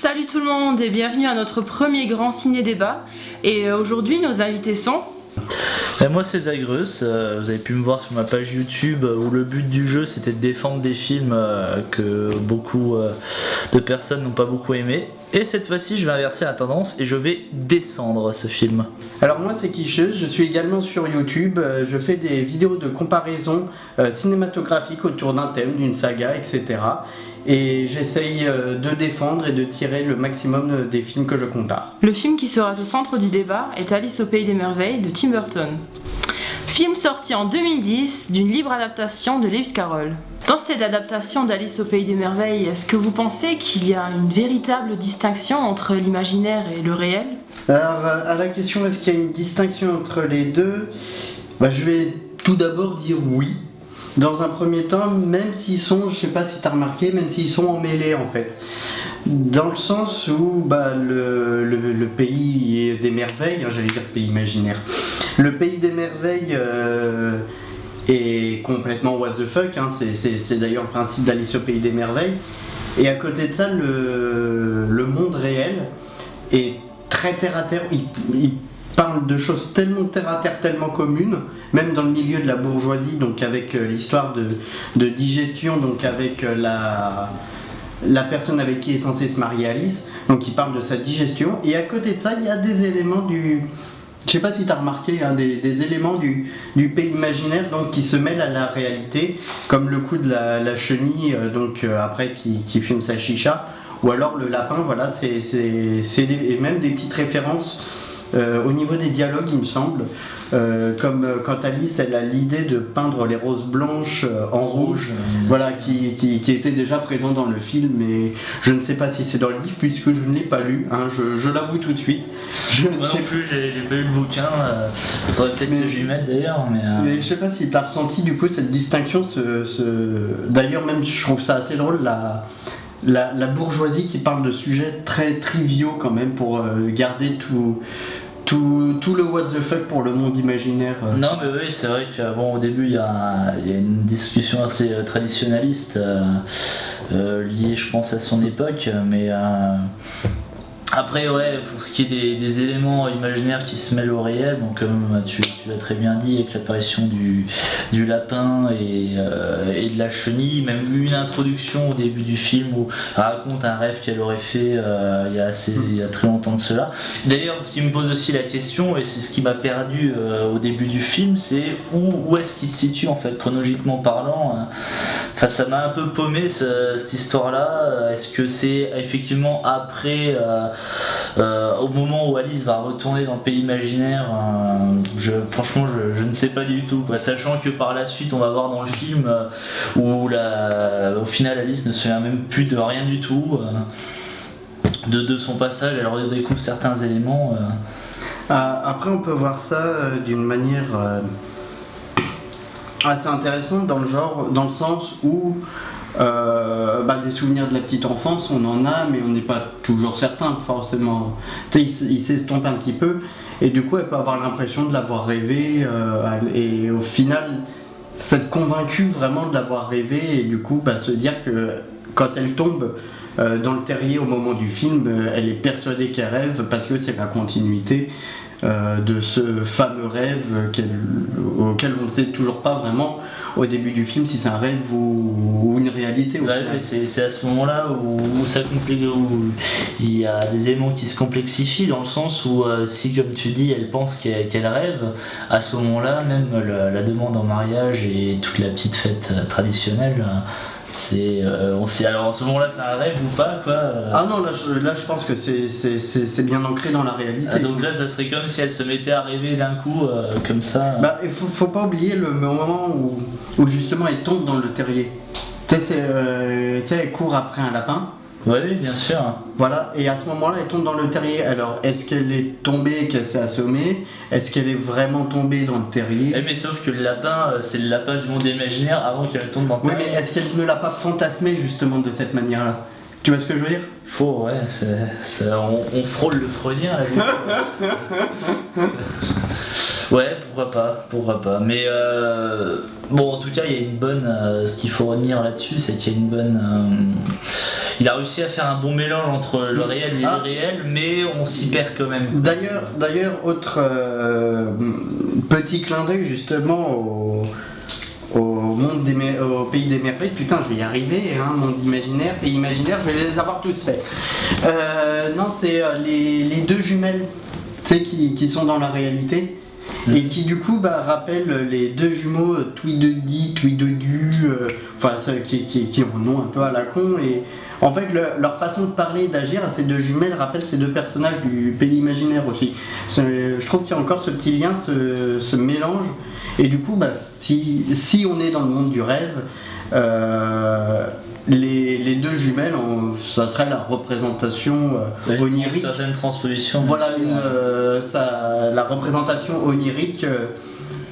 Salut tout le monde et bienvenue à notre premier grand ciné-débat. Et aujourd'hui, nos invités sont... Et moi c'est Zagreus, vous avez pu me voir sur ma page YouTube où le but du jeu c'était de défendre des films que beaucoup de personnes n'ont pas beaucoup aimé. Et cette fois-ci je vais inverser la tendance et je vais descendre ce film. Alors moi c'est Quicheuse, je suis également sur YouTube, je fais des vidéos de comparaison cinématographique autour d'un thème, d'une saga, etc. Et j'essaye de défendre et de tirer le maximum des films que je compare. Le film qui sera au centre du débat est Alice au Pays des Merveilles de Tim Burton. Film sorti en 2010 d'une libre adaptation de Lewis Carroll. Dans cette adaptation d'Alice au Pays des Merveilles, est-ce que vous pensez qu'il y a une véritable distinction entre l'imaginaire et le réel ? Alors à la question est-ce qu'il y a une distinction entre les deux, je vais tout d'abord dire oui. Dans un premier temps, même s'ils sont, je sais pas si tu as remarqué, même s'ils sont emmêlés en fait. Dans le sens où le pays des merveilles, j'allais dire pays imaginaire, le pays des merveilles est complètement what the fuck, c'est d'ailleurs le principe d'Alice au Pays des Merveilles. Et à côté de ça, le monde réel est très terre à terre. Il parle de choses tellement terre à terre, tellement communes, même dans le milieu de la bourgeoisie, donc avec l'histoire de digestion, donc avec la personne avec qui est censée se marier Alice, donc il parle de sa digestion. Et à côté de ça, il y a des éléments je sais pas si tu as remarqué, des éléments du pays imaginaire donc, qui se mêlent à la réalité, comme le coup de la chenille, après qui fume sa chicha, ou alors le lapin, voilà, et même des petites références au niveau des dialogues, il me semble. Comme quand Alice elle a l'idée de peindre les roses blanches en rouge, voilà, qui était déjà présent dans le film, et je ne sais pas si c'est dans le livre puisque je ne l'ai pas lu, je l'avoue tout de suite. Moi non plus, j'ai pas lu le bouquin, faudrait peut-être que je lui mette d'ailleurs. Mais je sais pas si tu as ressenti du coup cette distinction, d'ailleurs même je trouve ça assez drôle, la bourgeoisie qui parle de sujets très triviaux quand même pour garder tout le what the fuck pour le monde imaginaire. Non mais oui, c'est vrai que au début il y a une discussion assez traditionnaliste liée je pense à son époque, mais après ouais, pour ce qui est des éléments imaginaires qui se mêlent au réel, donc comme tu l'as très bien dit, avec l'apparition du lapin et de la chenille, même une introduction au début du film où elle raconte un rêve qu'elle aurait fait il y a très longtemps de cela. D'ailleurs ce qui me pose aussi la question, et c'est ce qui m'a perdu au début du film, c'est où est-ce qu'il se situe en fait chronologiquement parlant. Enfin, ça m'a un peu paumé cette histoire là. Est-ce que c'est effectivement après au moment où Alice va retourner dans le pays imaginaire, franchement je ne sais pas du tout quoi. Sachant que par la suite on va voir dans le film où au final Alice ne se souvient même plus de rien du tout de son passage, elle redécouvre certains éléments. Après on peut voir ça d'une manière assez intéressante dans le sens où des souvenirs de la petite enfance, on en a, mais on n'est pas toujours certain, forcément. Il s'estompe un petit peu, et du coup, elle peut avoir l'impression de l'avoir rêvé, et au final, s'être convaincue vraiment de l'avoir rêvé, et du coup, se dire que quand elle tombe dans le terrier au moment du film, elle est persuadée qu'elle rêve, parce que c'est la continuité de ce fameux rêve auquel on ne sait toujours pas vraiment au début du film si c'est un rêve ou une réalité. Ouais, c'est à ce moment-là où il y a des éléments qui se complexifient, dans le sens où si comme tu dis elle pense qu'elle rêve, à ce moment-là même la demande en mariage et toute la petite fête traditionnelle, on sait alors en ce moment là c'est un rêve ou pas quoi. Ah non, là je pense que c'est bien ancré dans la réalité. Donc là ça serait comme si elle se mettait à rêver d'un coup comme ça. Il faut pas oublier le moment où justement elle tombe dans le terrier. Tu sais elle court après un lapin. Oui, bien sûr. Voilà, et à ce moment-là, elle tombe dans le terrier. Alors, est-ce qu'elle est tombée, qu'elle s'est assommée ? Est-ce qu'elle est vraiment tombée dans le terrier ? Mais sauf que le lapin, c'est le lapin du monde imaginaire avant qu'elle tombe dans le terrier. Oui, mais est-ce qu'elle ne l'a pas fantasmé justement de cette manière-là ? Tu vois ce que je veux dire ? Ouais, on frôle le freudien là. Ouais, pourquoi pas. Mais en tout cas, il y a une bonne. Ce qu'il faut retenir là-dessus, c'est qu'il y a il a réussi à faire un bon mélange entre le réel et l'irréel, mais on s'y perd quand même. D'ailleurs, autre petit clin d'œil justement au pays des merveilles. Putain, je vais y arriver, hein, monde imaginaire, pays imaginaire, je vais les avoir tous faits. Non, c'est les deux jumelles, tu sais, qui sont dans la réalité. Et qui du coup rappellent les deux jumeaux Tweedledee, Tweedledue, enfin ceux qui ont un nom un peu à la con, et en fait leur façon de parler et d'agir à ces deux jumelles rappelle ces deux personnages du pays imaginaire aussi. Je trouve qu'il y a encore ce petit lien, ce mélange, et du coup si on est dans le monde du rêve, les deux jumelles, ça serait la représentation onirique. Une certaine transposition. Voilà, la représentation onirique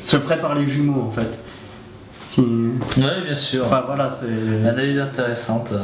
se ferait par les jumeaux en fait. Oui, bien sûr. Enfin, voilà, c'est. Analyse intéressante.